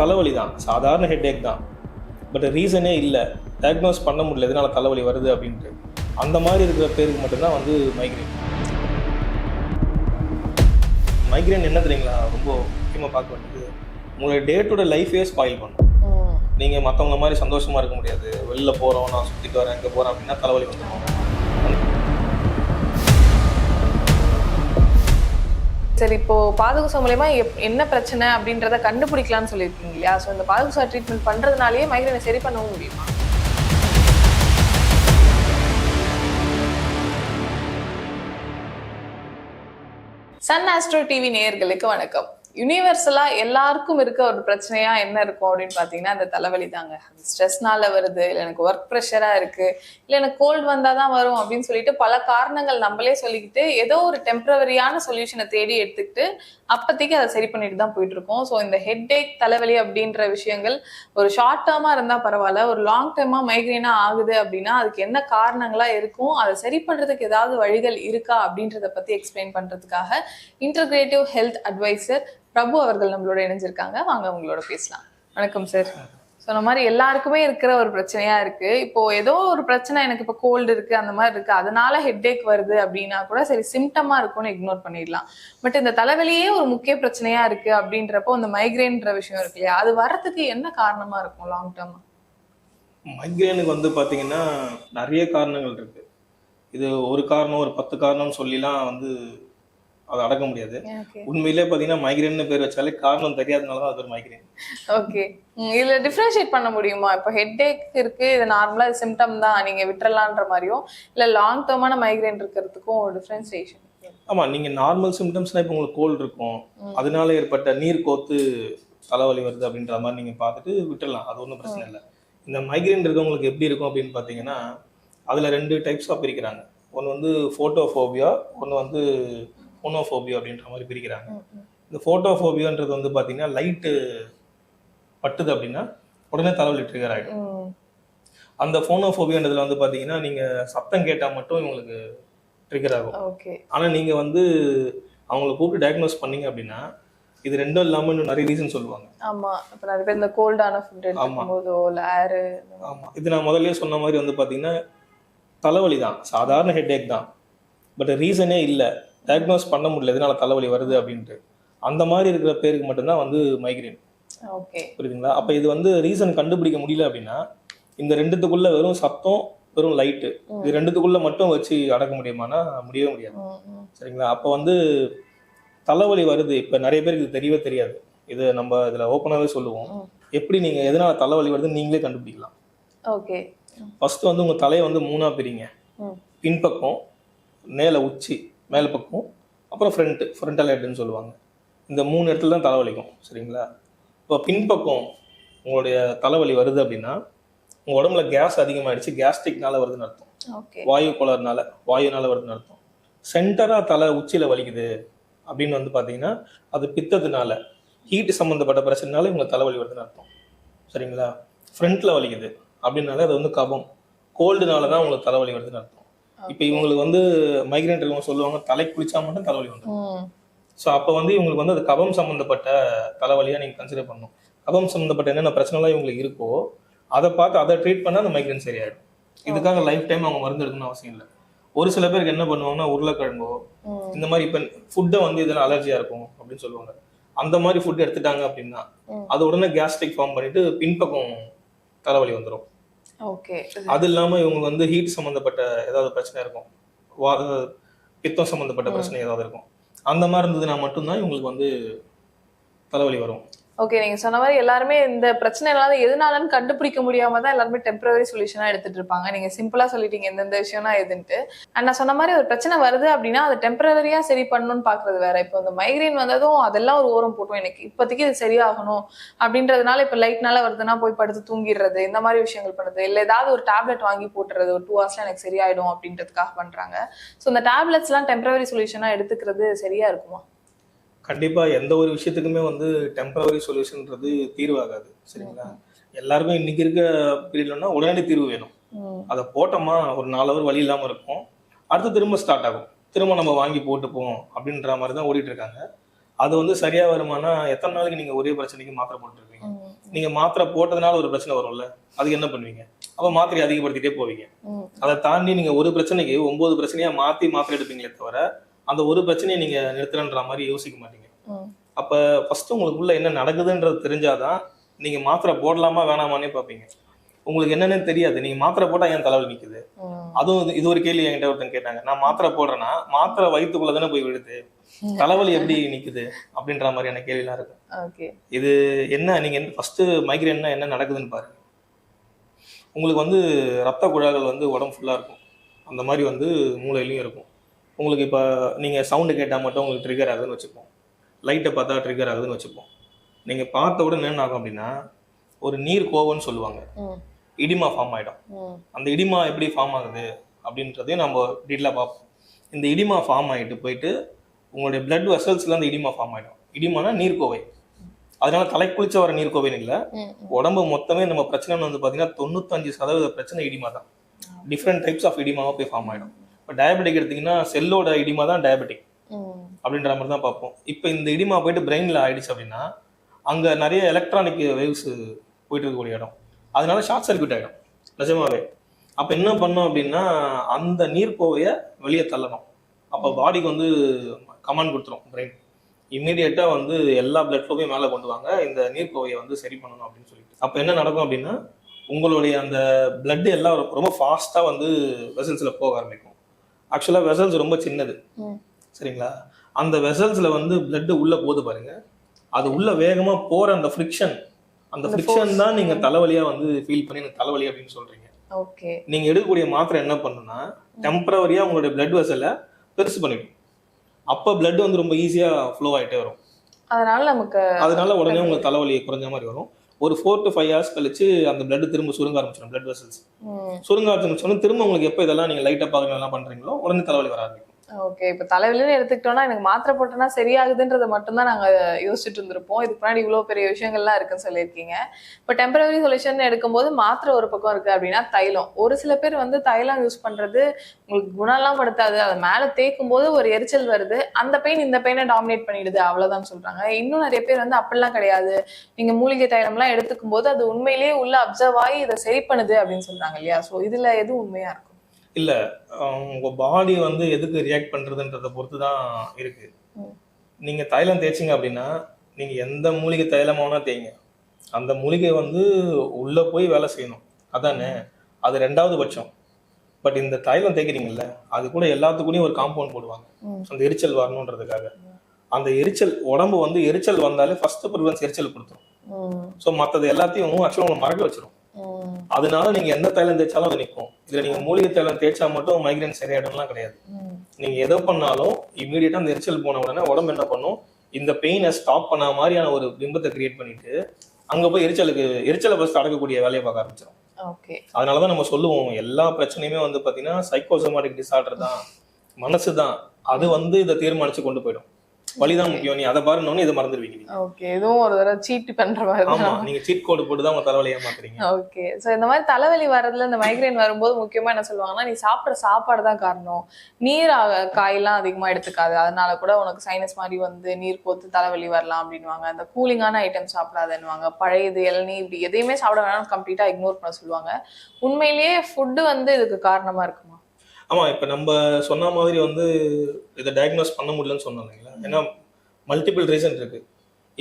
தலைவலி தான், சாதாரண ஹெட்டேக் தான். பட் ரீசனே இல்லை, டயக்னோஸ் பண்ண முடியல எதனால தலைவலி வருது அப்படின்ட்டு. அந்த மாதிரி இருக்கிற பேருக்கு மட்டும்தான் வந்து மைக்ரேன். மைக்ரேன் என்ன தெரியுங்களா, ரொம்ப முக்கியமாக பார்க்க வேண்டியது, உங்களுடைய டே டு டே லைஃபே ஸ்பாயில் பண்ணும். நீங்கள் மற்றவங்கள மாதிரி சந்தோஷமாக இருக்க முடியாது. வெளில போகிறோம், நான் சுற்றிட்டு வரேன், எங்கே போகிறேன் அப்படின்னா தலைவலி வந்துடும். சரி, இப்போ பாதகூசம் மூலமா என்ன பிரச்சனை அப்படின்றத கண்டுபிடிக்கலாம்னு சொல்லியிருக்கீங்க இல்லையா? ஸோ இந்த பாதகூச ட்ரீட்மெண்ட் பண்றதுனாலேயே மைக்ரேனை சரி பண்ணவும் முடியுமா? சன் ஆஸ்ட்ரோ டிவி நேயர்களுக்கு வணக்கம். யூனிவர்சலா எல்லாருக்கும் இருக்க ஒரு பிரச்சனையா என்ன இருக்கும் அப்படின்னு பாத்தீங்கன்னா அந்த தலைவலி தாங்க. ஸ்ட்ரெஸ்னால வருது, இல்லை எனக்கு ஒர்க் ப்ரெஷரா இருக்கு, இல்லை எனக்கு கோல்டு வந்தாதான் வரும் அப்படின்னு சொல்லிட்டு பல காரணங்கள் நம்மளே சொல்லிக்கிட்டு ஏதோ ஒரு டெம்பரவரியான சொல்யூஷனை தேடி எடுத்துக்கிட்டு அப்போதைக்கு அதை சரி பண்ணிட்டு தான் போயிட்டு இருக்கோம். ஸோ இந்த ஹெட்டேக் தலைவலி அப்படின்ற விஷயங்கள் ஒரு ஷார்ட் டேர்மா இருந்தா பரவாயில்ல, ஒரு லாங் டேர்மா மைக்ரேனா ஆகுது அப்படின்னா அதுக்கு என்ன காரணங்களா இருக்கும், அதை சரி பண்றதுக்கு ஏதாவது வழிகள் இருக்கா அப்படின்றத பத்தி எக்ஸ்பிளைன் பண்றதுக்காக இன்டகிரேட்டிவ் ஹெல்த் அட்வைசர் பிரபு அவர்கள் நம்மளோட இணைஞ்சிருக்காங்க. வாங்க அவங்களோட பேசலாம். வணக்கம் சார். சொன்ன மாதிரி எல்லாருக்குமே இருக்கிற ஒரு பிரச்சனையா இருக்கு. இப்போ ஏதோ ஒரு பிரச்சனை, எனக்கு இப்போ கோல்டு இருக்கு, அந்த மாதிரி இருக்கு, அதனால ஹெட்டேக் வருது அப்படின்னா கூட சரி சிம்டமா இருக்கும்னு இக்னோர் பண்ணிடலாம். பட் இந்த தலைவலியே ஒரு முக்கிய பிரச்சனையா இருக்கு அப்படின்றப்போ இந்த மைக்ரேன்ற விஷயம் இருக்கு இல்லையா, அது வர்றதுக்கு என்ன காரணமா இருக்கும் லாங் டேர்மா? மைக்ரேனுக்கு வந்து பார்த்தீங்கன்னா நிறைய காரணங்கள் இருக்கு. இது ஒரு காரணம், ஒரு 10 காரணம் சொல்லிலாம் வந்து அதை அடக்க முடியாது. உண்மையிலே பாத்தீங்கன்னா மைக்ரேன் பேர் வச்சாலே காரணம் தெரியாதனாலதான் அது ஒரு மைக்ரேன். ஓகே, இதுல டிஃபரன்ஷியேட் பண்ண முடியுமா? இப்போ ஹெட்டேக் இருக்கு, இது நார்மலா சிம்டம் தான், நீங்க விட்டுறலான்ற மாதிரியும், இல்ல லாங் டேர்மான மைக்ரேன் இருக்கிறதுக்கும் ஒரு டிஃபரன்சியேஷன்? ஆமா, நீங்க நார்மல் சிம்டம்ஸ்னா இப்போ உங்களுக்கு கோல்டு இருக்கும், அதனால ஏற்பட்ட நீர் கோத்து தலைவலி வருது அப்படின்ற மாதிரி நீங்க பார்த்துட்டு விட்டுடலாம், அது ஒன்றும் பிரச்சனை இல்லை. இந்த மைக்ரேன் இருக்கவங்களுக்கு எப்படி இருக்கும் அப்படின்னு பாத்தீங்கன்னா அதுல 2 டைப்ஸா பிரிக்கிறாங்க. ஒன்று வந்து ஃபோட்டோஃபோபியா, ஒன்று வந்து ஃபோனோஃபோபியா அப்படின்ற மாதிரி பிரிக்கிறாங்க. இந்த ஃபோட்டோஃபோபியான்றது வந்து பார்த்தீங்கன்னா லைட்டு பட்டுது அப்படின்னா உடனே தலைவலி ட்ரிகர் ஆகிடும். அந்த ஃபோனோஃபோபியான்றதுல வந்து பார்த்தீங்கன்னா நீங்கள் சத்தம் கேட்டால் மட்டும் இவங்களுக்கு ட்ரிகர் ஆகும். ஆனால் நீங்கள் வந்து அவங்கள கூப்பிட்டு டயக்னோஸ் பண்ணீங்க அப்படின்னா இது ரெண்டும் இல்லாமல் இன்னும் நிறைய ரீசன் சொல்லுவாங்க. ஆமாம், இப்போ நிறைய பேர் இந்த கோல்டான ஃபுட் எடுக்கும்போதோ இல்லை ஏரு. ஆமாம், இது நான் முதல்ல சொன்ன மாதிரி வந்து பார்த்தீங்கன்னா தலைவலி தான், சாதாரண ஹெட்டேக் தான். பட் ரீசனே இல்லை, டயக்னோஸ் பண்ண முடியல எதனால தலைவலி வருது அப்படின்ட்டு. அந்த மாதிரி இருக்கிற பேருக்கு மட்டும்தான் வந்து மைக்ரேன். புரியுதுங்களா? அப்போ இது வந்து ரீசன் கண்டுபிடிக்க முடியல அப்படின்னா இந்த ரெண்டுத்துக்குள்ள வெறும் சத்தம், வெறும் லைட்டு, இது ரெண்டுத்துக்குள்ள மட்டும் வச்சு அடக்க முடியுமானா முடியவே முடியாது. சரிங்களா? அப்போ வந்து தலைவலி வருது, இப்போ நிறைய பேருக்கு இது தெரியவே தெரியாது. இது நம்ம இதில் ஓப்பனாகவே சொல்லுவோம், எப்படி நீங்கள் எதனால தலைவலி வருதுன்னு நீங்களே கண்டுபிடிக்கலாம். ஓகே, ஃபர்ஸ்ட் வந்து உங்கள் தலையை வந்து 3ஆக பிரிங்க. பின்பக்கம், மேலே உச்சி மேலே பக்கம், அப்புறம் ஃப்ரண்டல் ஹெட்னு சொல்லுவாங்க. இந்த 3 இடத்துல தான் தலைவலிக்கும். சரிங்களா? இப்போ பின்பக்கம் உங்களுடைய தலைவலி வருது அப்படின்னா உங்கள் உடம்புல கேஸ் அதிகமாகிடுச்சு, கேஸ்ட்ரிக்னால வருதுன்னு அர்த்தம், வாயு வாயுனால வருதுன்னு அர்த்தம். சென்டராக தலை உச்சியில் வலிக்குது அப்படின்னு வந்து பார்த்தீங்கன்னா அது பித்தத்தினால, ஹீட் சம்மந்தப்பட்ட பிரச்சனைனால இவங்க தலைவலி வருதுன்னு அர்த்தம். சரிங்களா? ஃப்ரண்ட்டில் வலிக்குது அப்படின்னாலே அது வந்து கபம், கோல்டுனால தான் உங்களுக்கு தலைவலி வருதுன்னு அர்த்தம். இப்போ இவங்களுக்கு வந்து மைக்ரேன் இருக்கவங்க சொல்லுவாங்க தலை குளிச்சா மட்டும் தலைவலி வந்துடும். ஸோ அப்போ வந்து இவங்களுக்கு வந்து அது கபம் சம்மந்தப்பட்ட தலைவலியாக நீங்கள் கன்சிடர் பண்ணணும். கபம் சம்மந்தப்பட்ட என்னென்ன பிரச்சனைலாம் இவங்களுக்கு இருக்கோ அதை பார்த்து அதை ட்ரீட் பண்ணால் அந்த மைக்ரேன் சரியாயிடும். இதுக்காக லைஃப் டைம் அவங்க மருந்து எடுக்கணும்னு அவசியம் இல்லை. ஒரு சில பேருக்கு என்ன பண்ணுவாங்கன்னா உருளைக்கிழங்கோ இந்த மாதிரி இப்போ ஃபுட்டை வந்து இதெல்லாம் அலர்ஜியாக இருக்கும் அப்படின்னு சொல்லுவாங்க. அந்த மாதிரி ஃபுட் எடுத்துட்டாங்க அப்படின்னா அது உடனே கேஸ்ட்ரிக் ஃபார்ம் பண்ணிட்டு பின்பக்கம் தலைவலி வந்துடும். அது இல்லாம இவங்க வந்து ஹீட் சம்பந்தப்பட்ட ஏதாவது பிரச்சனை இருக்கும், பித்தம் சம்பந்தப்பட்ட பிரச்சனை ஏதாவது இருக்கும், அந்த மாதிரி இருந்ததுன்னா மட்டும்தான் இவங்களுக்கு வந்து தலைவலி வரும். ஓகே, நீங்க சொன்ன மாதிரி எல்லாருமே இந்த பிரச்சனை எல்லாம் எதனாலன்னு கண்டுபிடிக்க முடியாம தான் எல்லாருமே டெம்பரவரி சொல்யூஷனா எடுத்துட்டு இருப்பாங்க. நீங்க சிம்பிளா சொல்லிட்டீங்க எந்தெந்த விஷயம்னா எதுன்ட்டு. அண்ட் நான் சொன்ன மாதிரி ஒரு பிரச்சனை வருது அப்படின்னா அதை டெம்பரவரியா சரி பண்ணணும்னு பாக்குறது வேற. இப்போ இந்த மைக்ரேன் வந்ததும் அதெல்லாம் ஒரு ஓரம் போட்டோம், எனக்கு இப்போதைக்கு இது சரியாகணும் அப்படின்றதுனால இப்போ லைட்னால வருதுன்னா போய் படுத்து தூங்கிடுறது, இந்த மாதிரி விஷயங்கள் பண்ணுறது, இல்லை ஏதாவது ஒரு டேப்லெட் வாங்கி போட்டுறது, ஒரு 2 ஹவர்ஸ்ல எனக்கு சரியாயிடும் அப்படின்றதுக்காக பண்றாங்க. ஸோ இந்த டேப்லெட்ஸ் எல்லாம் டெம்பரவரி சொல்யூஷனா எடுத்துக்கிறது சரியா இருக்குமா? கண்டிப்பாக எந்த ஒரு விஷயத்துக்குமே வந்து டெம்பரவரி சொல்யூஷன்ன்றது தீர்வாகாது. சரிங்களா? எல்லாருமே இன்னைக்கு இருக்க பீரியட்லன்னா உடனடி தீர்வு வேணும். அதை போட்டோமா ஒரு 4 ஹவர் வழி இல்லாமல் இருக்கும், அடுத்து திரும்ப ஸ்டார்ட் ஆகும், திரும்ப நம்ம வாங்கி போட்டுப்போம் அப்படின்ற மாதிரி தான் ஓடிட்டு இருக்காங்க. அது வந்து சரியா வருமானா எத்தனை நாளைக்கு நீங்கள் ஒரே பிரச்சனைக்கு மாத்திரை போட்டுருக்கீங்க? நீங்க மாத்திரை போட்டதுனால ஒரு பிரச்சனை வரும்ல, அதுக்கு என்ன பண்ணுவீங்க? அப்ப மாத்திரை அதிகப்படுத்திட்டே போவீங்க. அதை தாண்டி நீங்க ஒரு பிரச்சனைக்கு 9 பிரச்சனையா மாத்தி மாத்திரை எடுப்பீங்களே தவிர அந்த ஒரு பிரச்சனையை நீங்க நிறுத்துறன்ற மாதிரி யோசிக்க மாட்டீங்க. அப்ப ஃபர்ஸ்ட் உங்களுக்குள்ள என்ன நடக்குதுன்றது தெரிஞ்சாதான் நீங்க மாத்திரை போடலாமா வேணாமான்னே பார்ப்பீங்க. உங்களுக்கு என்னன்னு தெரியாது, நீங்க மாத்திரை போட்டா ஏன் தலைவலி நிக்குது. அதுவும் இது ஒரு கேள்வி என்கிட்ட ஒருத்தன் கேட்டாங்க, நான் மாத்திரை போடுறேன்னா மாத்திரை வயிற்றுக்குள்ள தானே போய் விழுது, தலைவலி எப்படி நிக்குது அப்படின்ற மாதிரியான கேள்விலாம் இருக்கு. இது என்ன, நீங்க ஃபர்ஸ்ட் மைக்ரேன்னா என்ன நடக்குதுன்னு பாருங்க. உங்களுக்கு வந்து ரத்த குழாய்கள் வந்து உடம்பு ஃபுல்லா இருக்கும், அந்த மாதிரி வந்து மூளையிலையும் இருக்கும். உங்களுக்கு இப்போ நீங்கள் சவுண்டு கேட்டால் மட்டும் உங்களுக்கு ட்ரிகர் ஆகுதுன்னு வச்சுப்போம், லைட்டை பார்த்தா ட்ரிகர் ஆகுதுன்னு வச்சுப்போம். நீங்கள் பார்த்த உடனே என்ன ஆகும் அப்படின்னா ஒரு நீர் கோவம்னு சொல்லுவாங்க, இடிமா ஃபார்ம் ஆகிடும். அந்த இடிமா எப்படி ஃபார்ம் ஆகுது அப்படின்றதையும் நம்ம டீட்டெயிலாக பார்ப்போம். இந்த இடிமா ஃபார்ம் ஆகிட்டு போயிட்டு உங்களுடைய பிளட் வெசல்ஸில் அந்த இடிமா ஃபார்ம் ஆகிடும். இடிமானா நீர்க்கோவை, அதனால தலை குளிச்ச வர நீர்க்கோவைன்னு இல்லை, உடம்பு மொத்தமே நம்ம பிரச்சனை வந்து பார்த்தீங்கன்னா 95% பிரச்சனை இடிமா தான். டிஃப்ரெண்ட் டைப்ஸ் ஆஃப் இடிமாவாக போய் ஃபார்ம் ஆகிடும். இப்போ டயபெட்டிக் எடுத்தீங்கன்னா செல்லோட இடிமா தான் டயபெட்டிக் அப்படின்ற மாதிரி தான் பார்ப்போம். இப்போ இந்த இடிமா போயிட்டு பிரெயினில் ஆயிடுச்சு அப்படின்னா அங்கே நிறைய எலக்ட்ரானிக் வேவ்ஸ் போயிட்டு இருக்கக்கூடிய இடம், அதனால ஷார்ட் சர்க்யூட் ஆகிடும் நிஜமாவே. அப்போ என்ன பண்ணோம் அப்படின்னா அந்த நீர்க்கோவையை வெளியே தள்ளணும். அப்போ பாடிக்கு வந்து கமாண்ட் கொடுத்துரும் பிரெயின், இம்மீடியட்டாக வந்து எல்லா பிளட் ஃப்ளோவையும் மேலே கொண்டு வாங்க, இந்த நீர்க்கோவையை வந்து சரி பண்ணணும் அப்படின்னு சொல்லிட்டு. அப்போ என்ன நடக்கும் அப்படின்னா உங்களுடைய அந்த பிளட் எல்லாம் ரொம்ப ஃபாஸ்ட்டாக வந்து வெசல்ஸில் போக ஆரம்பிக்கும். ஆக்சுவலாக வெசல்ஸ் ரொம்ப சின்னது சரிங்களா, அந்த வெசல்ஸ்ல வந்து பிளட் உள்ள போகுது பாருங்க, அது உள்ள வேகமா போற அந்த ஃப்ரிக்ஷன், அந்த ஃப்ரிக்ஷன் தான் நீங்க தலைவலியா வந்து ஃபீல் பண்ணி எனக்கு தலைவலி அப்படின்னு சொல்றீங்க. நீங்க எடுக்கக்கூடிய மாத்திரை என்ன பண்ணுன்னா டெம்பரவரியா உங்களுடைய பிளட் வெசலை பெருசு பண்ணிடும். அப்ப பிளட் வந்து ரொம்ப ஈஸியா ஃப்ளோ ஆயிட்டே வரும். அதனால உடனே உங்களுக்கு தலைவலி குறைஞ்ச மாதிரி வரும். ஒரு 4 to 5 hours கழிச்சு அந்த பிளட் திரும்ப சுருங்க ஆரம்பிச்சிடும். பிளட் வெசல்ஸ் சுருங்க ஆரம்பிச்சோன்னா திரும்ப உங்களுக்கு எப்போ இதெல்லாம் நீங்க லைட்டா பாக்குறீங்க எல்லாம் பண்றீங்களோ உடனே தலைவலி வர ஆரம்பிக்கும். ஓகே, இப்ப தலைவலின்னு எடுத்துக்கிட்டோம்னா எனக்கு மாத்திரை போட்டோம்னா சரியாகுதுன்றத மட்டும் தான் நாங்க யோசிச்சுட்டு இருந்திருப்போம். இதுக்கு முன்னாடி இவ்வளவு பெரிய விஷயங்கள்லாம் இருக்குன்னு சொல்லியிருக்கீங்க. இப்போ டெம்பரரி சொல்யூஷன் எடுக்கும்போது மாத்திரை ஒரு பக்கம் இருக்கு அப்படின்னா தைலம், ஒரு சில பேர் வந்து தைலம் யூஸ் பண்றது உங்களுக்கு குணம்லாம் படுத்தாது, அதை மேல தேய்க்கும் போது ஒரு எரிச்சல் வருது, அந்த பெயின் இந்த பெயினை டாமினேட் பண்ணிடுது அவ்வளவுதான் சொல்றாங்க. இன்னும் நிறைய பேர் வந்து அப்படிலாம் கிடையாது, நீங்க மூலிகை தைலம்லாம் எடுத்துக்கும் போது அது உண்மையிலேயே உள்ள அப்சர்வ் ஆகி இதை சரி பண்ணுது அப்படின்னு சொல்றாங்க இல்லையா? ஸோ இதுல எது உண்மையா இருக்கும்? இல்ல, உங்க பாடி வந்து எதுக்கு ரியாக்ட் பண்றதுன்றத பொறுத்து தான் இருக்கு. நீங்க தைலம் தேய்ச்சிங்க அப்படின்னா நீங்க எந்த மூலிகை தைலமானா தேய்ங்க, அந்த மூலிகை வந்து உள்ள போய் வேலை செய்யணும், அதானே அது ரெண்டாவது பட்சம். பட் இந்த தைலம் தேய்க்கிறீங்கல்ல அது கூட எல்லாத்துக்கூடயும் ஒரு காம்பவுண்ட் போடுவாங்க அந்த எரிச்சல் வரணுன்றதுக்காக. அந்த எரிச்சல் உடம்பு வந்து எரிச்சல் வந்தாலே ஃபர்ஸ்ட் ப்ரிஃபரன்ஸ் எரிச்சல் கொடுத்துரும். ஸோ மற்றது எல்லாத்தையும் ஆக்சுவலாக உங்களை மறக்க வச்சிரும். அதனால நீங்க எந்த தைலம் தேய்ச்சாலும் அது நிற்கும். இதுல நீங்க மூலிகை தைலம் தேய்ச்சா மட்டும் மைக்ரேன் சரியாயிடும்லாம் கிடையாது. நீங்க எதை பண்ணாலும் இமீடியட்டா அந்த எரிச்சல் போன உடனே உடம்பு என்ன பண்ணும், இந்த பெயினை ஸ்டாப் பண்ண மாதிரியான ஒரு பிம்பத்தை கிரியேட் பண்ணிட்டு அங்க போய் எரிச்சலை ஃபர்ஸ்ட் அடக்கக்கூடிய வேலையை பார்க்க ஆரம்பிச்சிடும். அதனாலதான் நம்ம சொல்லுவோம் எல்லா பிரச்சனையுமே வந்து பாத்தீங்கன்னா சைக்கோசோமாட்டிக் டிசார்டர் தான், மனசு தான் அது வந்து இதை தீர்மானிச்சு கொண்டு போயிடும். வலிதான் முக்கியம், நீ அதை பாருன்னு இதை மறந்துடுவீங்க. ஓகே, இதுவும் ஒரு தடவை சீட் பண்ற மாதிரி தான். ஆமா, நீங்க சீட் கோட் போட்டு தான் உங்க தலைவலியை ஏமாத்துறீங்க. ஓகே, சோ இந்த மாதிரி தலைவலி வரதுல இந்த மைக்ரேன் வரும்போது முக்கியமா என்ன சொல்லுவாங்கன்னா நீ சாப்பிட்ற சாப்பாடு தான் காரணம், நீர் காயெல்லாம் அதிகமா எடுத்துக்காது, அதனால கூட உனக்கு சைனஸ் மாதிரி வந்து நீர் கோத்து தலைவலி வரலாம் அப்படின்வாங்க. அந்த கூலிங்கான ஐட்டம் சாப்பிடாதுன்னுவாங்க, பழையது இளநீர் இப்படி எதையுமே சாப்பிட வேணாம் கம்ப்ளீட்டா இக்னோர் பண்ண சொல்லுவாங்க. உண்மையிலேயே ஃபுட்டு வந்து இதுக்கு காரணமா இருக்குமா? ஆமா, இப்ப நம்ம சொன்ன மாதிரி வந்து இதை டயக்னோஸ் பண்ண முடியலன்னு சொன்னோம் இல்லைங்களா, ஏன்னா மல்டிபிள் ரீசன் இருக்கு.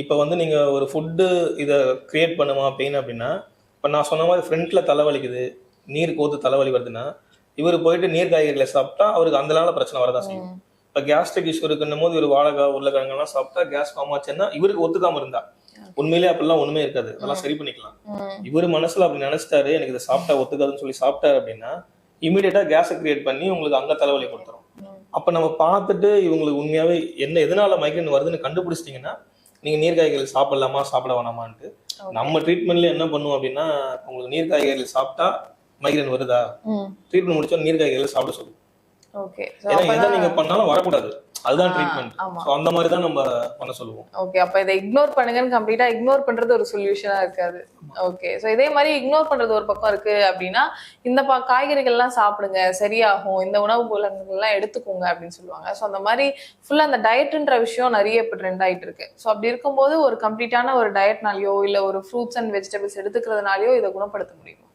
இப்போ வந்து நீங்க ஒரு ஃபுட்டு இதை கிரியேட் பண்ணுமா பெயின் அப்படின்னா, இப்போ நான் சொன்ன மாதிரி ஃப்ரண்ட்ல தலைவலிக்குது, நீர் கோத்து தலைவலி வருதுன்னா இவர் போயிட்டு நீர் காய்கறிகளை சாப்பிட்டா அவருக்கு அந்தனால பிரச்சனை வரதான் செய்யும். இப்போ கேஸ்ட்ரிக் இஷ்யூ இருக்குன்னும் போது இவர் வாழைக்காய் உருளைக்கிழங்கெல்லாம் சாப்பிட்டா கேஸ் ஃபார்ம் ஆச்சுன்னா இவருக்கு ஒத்துக்காம இருந்தா உண்மையிலேயே அப்படிலாம் ஒண்ணுமே இருக்காது, அதெல்லாம் சரி பண்ணிக்கலாம். இவர் மனசுல அப்படி நினைச்சிட்டாரு எனக்கு இதை சாப்பிட்டா ஒத்துக்காதுன்னு சொல்லி சாப்பிட்டாரு அப்படின்னா இமீடியட்டா கேஸை கிரியேட் பண்ணி உங்களுக்கு அங்க தலைவலி கொடுத்துரும். அப்ப நம்ம பார்த்துட்டு இவங்களுக்கு உண்மையாவே என்ன எதனால மைக்ரேன் வருதுன்னு கண்டுபிடிச்சிட்டீங்கன்னா நீங்க நீர்காய்கறிகள் சாப்பிடலாமா சாப்பிட வேணாமான்ட்டு நம்ம ட்ரீட்மெண்ட்ல என்ன பண்ணுவோம் அப்படின்னா, உங்களுக்கு நீர்காய்கறிகள் சாப்பிட்டா மைக்ரேன் வருதா, ட்ரீட்மெண்ட் முடிச்சா நீர்காய்கறிகள் சாப்பிட சொல்லுவோம். ஏன்னா எதை நீங்க பண்ணாலும் வரக்கூடாது, அதுதான் ட்ரீட்மெண்ட். ஆமா. ஸோ அந்த மாதிரி தான் நம்ம பண்ண சொல்லுவோம். ஓகே, அப்ப இதை இக்னோர் பண்ணுங்கன்னு கம்ப்ளீட்டா இக்னோர் பண்றது ஒரு சொல்யூஷனா இருக்காது. ஓகே, சோ இதே மாதிரி இக்னோர் பண்றது ஒரு பக்கம் இருக்கு அப்படின்னா, இந்த காய்கறிகள் எல்லாம் சாப்பிடுங்க சரியாகும், இந்த உணவு மூலங்கள் எல்லாம் எடுத்துக்கோங்க அப்படின்னு சொல்லுவாங்க. ஸோ அந்த மாதிரி ஃபுல்லா அந்த டயட்ன்ற விஷயம் நிறைய இப்போ ட்ரெண்ட் ஆயிட்டு இருக்கு. ஸோ அப்படி இருக்கும்போது ஒரு கம்ப்ளீட்டான ஒரு டயட்னாலயோ இல்ல ஒரு ஃப்ரூட்ஸ் அண்ட் வெஜிடபிள்ஸ் எடுத்துக்கிறதுனாலயோ இதை குணப்படுத்த முடியுமா?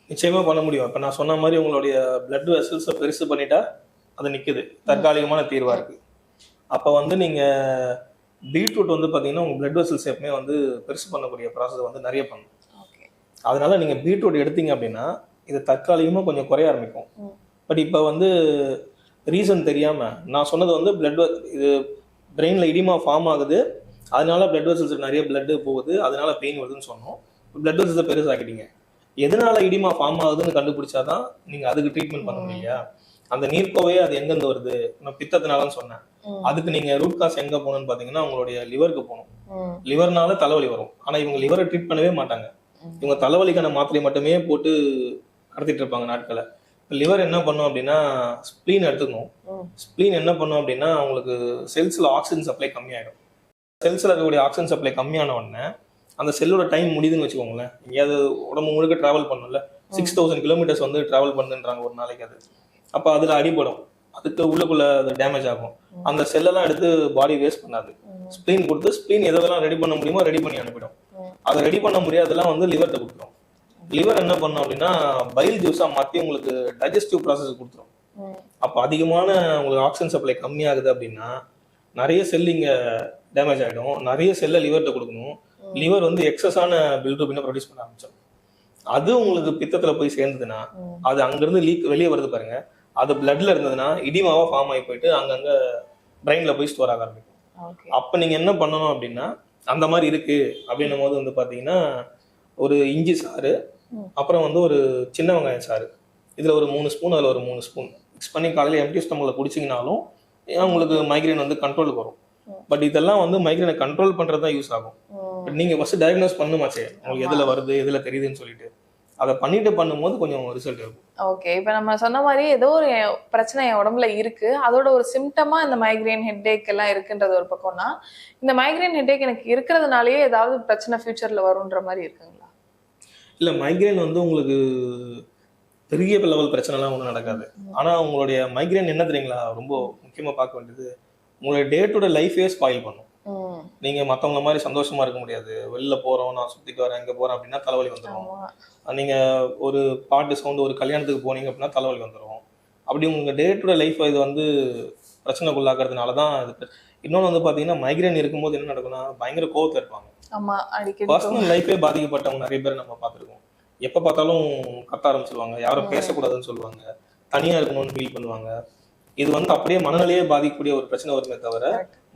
நிச்சயமா பண்ண முடியும். இப்போ நான் சொன்ன மாதிரி உங்களுடைய பிளட் வெசல்ஸை பெருசு பண்ணிட்டா அது நிக்குது, தற்காலிகமான தீர்வா இருக்கு. அப்போ வந்து நீங்க பீட்ரூட் வந்து பாத்தீங்கன்னா உங்க பிளட் வெசல்ஸ் எப்பவுமே வந்து பெருசு பண்ணக்கூடிய ப்ராசஸ் வந்து நிறைய பண்ணும். அதனால நீங்க பீட்ரூட் எடுத்தீங்க அப்படின்னா இது தற்காலிகமா கொஞ்சம் குறைய ஆரம்பிக்கும். பட் இப்போ வந்து ரீசன் தெரியாம நான் சொன்னது வந்து இது பிரெயின்ல இடிமா ஃபார்ம் ஆகுது, அதனால பிளட் வெசல்ஸ் நிறைய பிளட் போகுது, அதனால பெயின் வருதுன்னு சொன்னோம். பிளட் வெசல்ஸை பெருசாக்கிட்டீங்க. எதனால இடிமா ஃபார்ம் ஆகுதுன்னு கண்டுபிடிச்சாதான் நீங்க அதுக்கு ட்ரீட்மெண்ட் பண்ண முடியலையா? அந்த நீர்க்கோவையே அது எங்கிருந்து வருது, நான் பித்தத்தினாலன்னு சொன்னேன். அதுக்கு நீங்க ரூட் காஸ் எங்க போகணும்னு பாத்தீங்கன்னா உங்களுடைய லிவருக்கு போகணும். லிவர்னால தலைவலி வரும், ஆனா இவங்க லிவரை ட்ரீட் பண்ணவே மாட்டாங்க. இவங்க தலைவலிக்கான மாத்திரை மட்டுமே போட்டு கடத்திட்டு இருப்பாங்க நாட்களை. லிவர் என்ன பண்ணும் அப்படின்னா ஸ்ப்ளீன் எடுத்துக்கணும். ஸ்ப்ளீன் என்ன பண்ணும் அப்படின்னா உங்களுக்கு செல்ஸ்ல ஆக்சிஜன் சப்ளை கம்மியாயிடும். செல்ஸ்ல இருக்கக்கூடிய ஆக்சிஜன் சப்ளை கம்மியான உடனே அந்த செல்லோட டைம் முடியுதுன்னு வச்சுக்கோங்களேன். எங்கேயாவது உடம்பு முழுக்க டிராவல் பண்ணும்ல, 6000 கிலோமீட்டர்ஸ் வந்து டிராவல் பண்ணுன்றாங்க ஒரு நாளைக்கு. அது அப்போ அதுல அடிபடும், அதுக்கு உள்ளுக்குள்ள அது டேமேஜ் ஆகும். அந்த செல்லெல்லாம் எடுத்து பாடி வேஸ்ட் பண்ணாது. ஸ்ப்ளீன் கொடுத்து ஸ்ப்ளீன் எதெல்லாம் ரெடி பண்ண முடியுமோ ரெடி பண்ணி அனுப்பிடும். அதை ரெடி பண்ண முடியாதெல்லாம் வந்து லிவர்கிட்ட கொடுத்துரும். லிவர் என்ன பண்ணும் அப்படின்னா பைல் ஜூஸா மாற்றி உங்களுக்கு டைஜஸ்டிவ் ப்ராசஸ் கொடுத்துரும். அப்போ அதிகமான உங்களுக்கு ஆக்சிஜன் சப்ளை கம்மியாகுது அப்படின்னா நிறைய செல் இங்க டேமேஜ் ஆகிடும். நிறைய செல்லை லிவர்கிட்ட கொடுக்கணும். லிவர் வந்து எக்ஸஸான பில்ரூபினை ப்ரொடியூஸ் பண்ண ஆரம்பிச்சோம். அது உங்களுக்கு பித்தத்துல போய் சேர்ந்ததுன்னா அது அங்கிருந்து வெளியே வருது பாருங்க, அது பிளட்ல இருந்ததுன்னா இடிமாவா ஃபார்ம் ஆகி போயிட்டு அங்கங்க பிரெயின்ல போய் ஸ்டோர் ஆக ஆரம்பிக்கும். அப்ப நீங்க என்ன பண்ணணும் அப்படின்னா அந்த மாதிரி இருக்கு அப்படின்னும் போது வந்து பாத்தீங்கன்னா ஒரு இஞ்சி சாறு, அப்புறம் வந்து ஒரு சின்ன வெங்காயம் சாறு, இதுல ஒரு 3 ஸ்பூன் அதுல ஒரு 3 ஸ்பூன் மிக்ஸ் பண்ணி காலையில எம்டி ஸ்டமக்ல குடிச்சிங்கனாலும் உங்களுக்கு மைக்ரைன் வந்து கண்ட்ரோலுக்கு வரும். பட் இதெல்லாம் வந்து மைக்ரைனை கண்ட்ரோல் பண்றது தான் யூஸ் ஆகும். பட் நீங்க ஃபர்ஸ்ட் டயக்னோஸ் பண்ணுமாச்சே உங்களுக்கு எதுல வருது எதுல தெரியுதுன்னு சொல்லிட்டு அதை பண்ணிட்டு பண்ணும்போது கொஞ்சம் ரிசல்ட் இருக்கும். ஓகே, இப்போ நம்ம சொன்ன மாதிரி ஏதோ ஒரு பிரச்சனை என் உடம்புல இருக்கு, அதோட ஒரு சிம்டமா இந்த மைக்ரைன் ஹெட்டேக் எல்லாம் இருக்குன்றது ஒரு பக்கம்னா, இந்த மைக்ரைன் ஹெட்டேக் எனக்கு இருக்கிறதுனாலயே ஏதாவது பிரச்சனை ஃபியூச்சர்ல வரும்ன்ற மாதிரி இருக்குங்களா? இல்ல, மைக்ரைன் வந்து உங்களுக்கு பெரிய லெவல் பிரச்சனைலாம் ஒன்றும் நடக்காது. ஆனா உங்களுடைய மைக்ரைன் என்ன தெரியுங்களா ரொம்ப முக்கியமா பார்க்க வேண்டியது, உங்களுடைய டே டு டே லைஃபே ஸ்பாயில் பண்ணும். நீங்க மத்தவங்க மாதிரி சந்தோஷமா இருக்க முடியாது. வெளில போறோம், நான் சுத்திட்டு வரேன், எங்க போறேன் அப்படின்னா தலைவலி வந்துடும். நீங்க ஒரு பாட்டு சவுண்ட் ஒரு கல்யாணத்துக்கு போனீங்க அப்படின்னா தலைவலி வந்துடும். அப்படி உங்க டே டு டே லைஃப் இது வந்து பிரச்சனைக்குள்ளாக்குறதுனால இது. இன்னொன்று வந்து பாத்தீங்கன்னா மைக்ரைன் இருக்கும்போது என்ன நடக்கும்னா பயங்கர கோவத்துல இருப்பாங்க. பர்சனல் லைஃபே பாதிக்கப்பட்டவங்க நிறைய பேர் நம்ம பார்த்துருக்கோம். எப்ப பார்த்தாலும் கத்த ஆரம்பிச்சிருவாங்க, யாரும் பேசக்கூடாதுன்னு சொல்லுவாங்க, தனியா இருக்கணும்னு ஃபீல் பண்ணுவாங்க. இது வந்து அப்படியே மனநிலையே பாதிக்கக்கூடிய ஒரு பிரச்சனை வருமே தவிர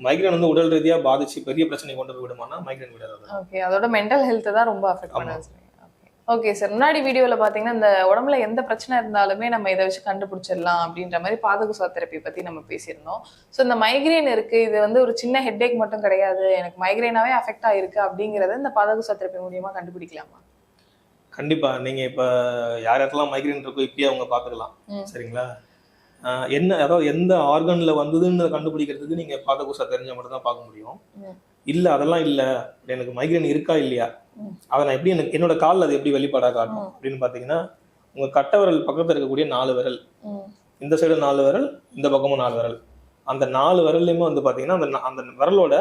மைக்ரைன் வந்து உடல் ரீதியா பாதிச்சு பெரிய பிரச்சனை கொண்டு போய் விடுமானா மைக்ரைன் விடாது. ஓகே, அதோட மென்டல் ஹெல்த் தான் ரொம்ப அஃபெக்ட் பண்ணுது. ஓகே சார், முன்னாடி வீடியோல பாத்தீங்கன்னா இந்த உடம்புல எந்த பிரச்சனை இருந்தாலுமே நம்ம இதை வச்சு கண்டுபிடிச்சிடலாம் அப்படின்ற மாதிரி பாதகுசா தெரப்பி பத்தி நம்ம பேசியிருந்தோம். ஸோ இந்த மைக்ரைன் இருக்கு, இது வந்து ஒரு சின்ன ஹெட்டேக் மட்டும் கிடையாது, எனக்கு மைக்ரைனாவே அஃபெக்ட் ஆயிருக்கு அப்படிங்கறத இந்த பாதகுசா தெரப்பி மூலியமா கண்டுபிடிக்கலாமா? கண்டிப்பா. நீங்க இப்ப யாரெல்லாம் மைக்ரைன் இருக்கோ இப்பயே அவங்க பாத்துக்கலாம். சரிங்களா? என்ன அதாவது எந்த ஆர்கன்ல வந்ததுன்னு கண்டுபிடிக்கிறதுக்கு நீங்க பாதகுசா தெரிஞ்ச மட்டும் தான் பார்க்க முடியும். இல்ல அதெல்லாம் இல்ல, எனக்கு மைக்ரைன் இருக்கா இல்லையா, அதை நான் எப்படி எனக்கு என்னோட காலில் அது எப்படி வெளிப்பாடா காட்டும் அப்படின்னு பாத்தீங்கன்னா, உங்க கட்டை விரல் பக்கத்துல இருக்கக்கூடிய 4 விரல், இந்த சைடு 4 விரல், இந்த பக்கமும் 4 விரல், அந்த 4 விரல்லையுமே வந்து பாத்தீங்கன்னா அந்த விரலோட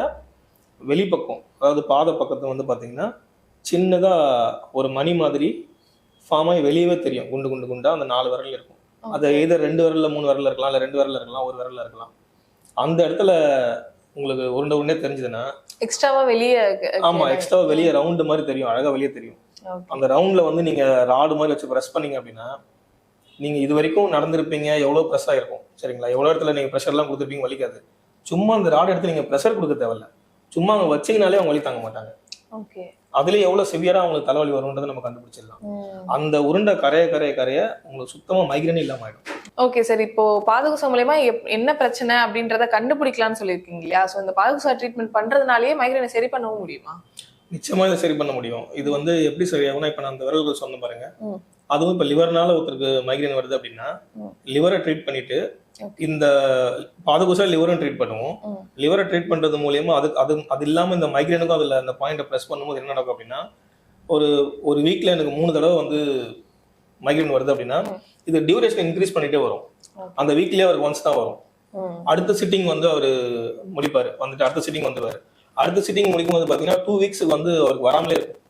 வெளிப்பக்கம் அதாவது பாத பக்கத்துல வந்து பாத்தீங்கன்னா சின்னதா ஒரு மணி மாதிரி ஃபார்ம் ஆகி வெளியவே தெரியும், குண்டு குண்டு குண்டா அந்த 4 விரல் இருக்கும். அது எதர் 2 விரல்ல 3 விரல்ல இருக்கலாம், இல்ல 2 விரல்ல இருக்கலாம், 1 விரல்ல இருக்கலாம். அந்த இடத்துல உங்களுக்கு உருண்டை தெரிஞ்சதுன்னா எக்ஸ்ட்ராவா வெளியே, ஆமா எக்ஸ்ட்ராவா வெளியே ரவுண்டு மாதிரி தெரியும், அழகா வெளியே தெரியும். அந்த ரவுண்ட்ல வந்து நீங்க ராடு மாதிரி வச்சு ப்ரெஸ் பண்ணீங்க அப்படின்னா நீங்க இது வரைக்கும் நடந்திருப்பீங்க, எவ்வளவு ப்ரெஸ் ஆயிருக்கும். சரிங்களா? எவ்வளவு இடத்துல நீங்க ப்ரெஷர்லாம் கொடுத்துருப்பீங்க, வலிக்காது. சும்மா அந்த ராடு எடுத்து நீங்க ப்ரெஷர் கொடுக்க தேவையில்ல, சும்மா அவங்க வச்சீங்கனாலே அவங்க வலி தாங்க மாட்டாங்க. அதுலயே எவ்வளவு சிவியரா உங்களுக்கு தலைவலி வரும்ன்றதை நம்ம கண்டுபிடிச்சிடலாம். அந்த உருண்டை கரைய உங்களுக்கு சுத்தமா மைக்ரைன் இல்லாம ஆயிடும். ஓகே சார், இப்போ பாதகுசா மூலமா என்ன பிரச்சனை அப்படின்றத கண்டுபிடிக்கலாம்னு சொல்லியிருக்கீங்க இல்லையா? ஸோ இந்த பாதகுசா ட்ரீட்மெண்ட் பண்றதுனாலேயே மைக்ரைனை சரி பண்ணவும் முடியுமா? நிச்சயமா இதை சரி பண்ண முடியும். இது வந்து எப்படி சரியாகும்னா, இப்ப நான் அந்த விரல்கள் சொன்ன பாருங்க, அதுவும் இப்ப லிவர்னால ஒருத்தருக்கு மைக்ரைன் வருது அப்படின்னா லிவரை ட்ரீட் பண்ணிட்டு இந்த பாதகோசா லிவரும் ட்ரீட் பண்ணுவோம். லிவரை ட்ரீட் பண்றது மூலியமா அது இல்லாம இந்த மைக்ரேனுக்கும் அதுல அந்த பாயிண்ட்டை ப்ரெஸ் பண்ணும்போது என்ன நடக்கும் அப்படின்னா, ஒரு வீக்ல எனக்கு 3 தடவை வந்து மைக்ரேன் வருது அப்படின்னா, இது டியூரேஷன் இன்க்ரீஸ் பண்ணிட்டே வரும். அந்த வீக்லயே அவருக்கு ஒன்ஸ் தான் வரும். அடுத்த சிட்டிங் வந்து அவரு முடிப்பாரு, வந்துட்டு அடுத்த சிட்டிங் வந்துருவாரு. அடுத்த சிட்டிங் முடிக்கும் போது பாத்தீங்கன்னா 2 வீக்ஸ்க்கு வந்து அவருக்கு வராமலே இருக்கும்.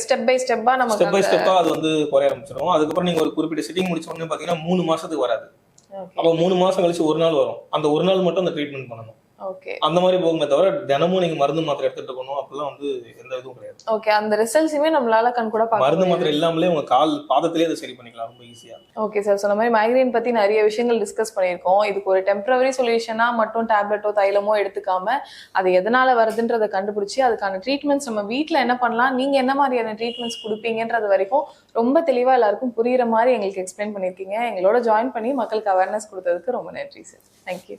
ஸ்டெப் பை ஸ்டெப்பா அது வந்து குறைய ஆரம்பிச்சிடும். அதுக்கப்புறம் நீங்க ஒரு குறிப்பிட்ட சிட்டிங் முடிச்ச உடனே பாத்தீங்கன்னா 3 மாசத்துக்கு வராது. அப்ப 3 மாசம் கழிச்சு ஒரு நாள் வரும். அந்த ஒரு நாள் மட்டும் அந்த ட்ரீட்மெண்ட் பண்ணணும். அந்த மாதிரி போகுமே தவிர தினமும் நீங்க மருந்து மாத்திரை எடுத்துட்டு இருக்கணும் அப்படிலாம் வந்து எந்த இதுவும் கிடையாது. ஓகே, அந்த ரிசல்ட்ஸுமே நம்மளால கண் கூட பார்க்க மருந்து மாத்திரை இல்லாமலே உங்க பாதத்திலேயே அதை சரி பண்ணிக்கலாம் ரொம்ப ஈஸியா. ஓகே சார், சொன்ன மாதிரி மைக்ரேன் பத்தி நிறைய விஷயங்கள் டிஸ்கஸ் பண்ணியிருக்கோம். இதுக்கு ஒரு டெம்பரவரி சொல்யூஷனா மட்டும் டேப்லெட்டோ தைலமோ எடுத்துக்காம அது எதனால வருதுன்றதை கண்டுபிடிச்சி அதுக்கான ட்ரீட்மெண்ட்ஸ் நம்ம வீட்டில் என்ன பண்ணலாம், நீங்க என்ன மாதிரியான ட்ரீட்மெண்ட்ஸ் கொடுப்பீங்கன்றது வரைக்கும் ரொம்ப தெளிவா எல்லாருக்கும் புரியுற மாதிரி எங்களுக்கு எக்ஸ்பிளைன் பண்ணியிருக்கீங்க. எங்களோட ஜாயின் பண்ணி மக்களுக்கு அவேர்னஸ் கொடுத்ததுக்கு ரொம்ப நன்றி சார். தேங்க்யூ.